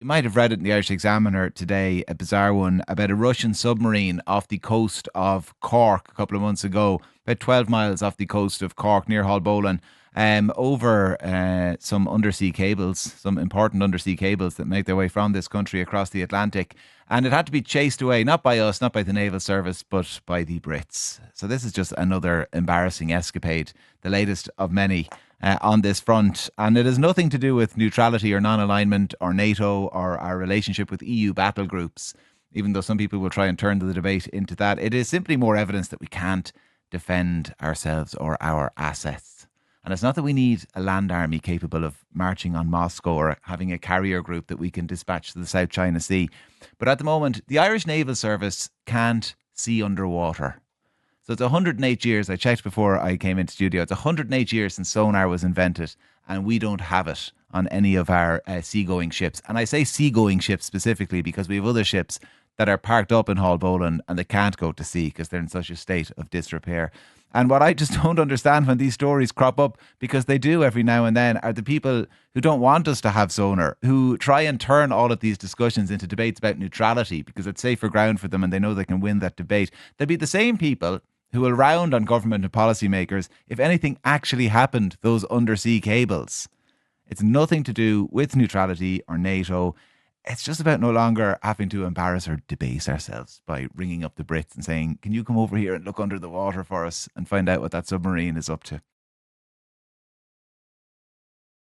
You might have read it in the Irish Examiner today, a bizarre one about a Russian submarine off the coast of Cork a couple of months ago, about 12 miles off the coast of Cork near Haulbowline, over some undersea cables, some important undersea cables that make their way from this country across the Atlantic. And it had to be chased away, not by us, not by the Naval Service, but by the Brits. So this is just another embarrassing escapade, the latest of many on this front. And it has nothing to do with neutrality or non alignment or NATO or our relationship with EU battle groups, even though some people will try and turn the debate into that. It is simply more evidence that we can't defend ourselves or our assets. And it's not that we need a land army capable of marching on Moscow or having a carrier group that we can dispatch to the South China Sea. But at the moment, the Irish Naval Service can't see underwater. So it's 108 years. I checked before I came into studio. It's 108 years since sonar was invented, and we don't have it on any of our seagoing ships. And I say seagoing ships specifically because we have other ships that are parked up in Haulbowline and they can't go to sea because they're in such a state of disrepair. And what I just don't understand when these stories crop up, because they do every now and then, are the people who don't want us to have sonar, who try and turn all of these discussions into debates about neutrality because it's safer ground for them and they know they can win that debate. They'll be the same people who will round on government and policymakers if anything actually happened to those undersea cables. It's nothing to do with neutrality or NATO. It's just about no longer having to embarrass or debase ourselves by ringing up the Brits and saying, can you come over here and look under the water for us and find out what that submarine is up to?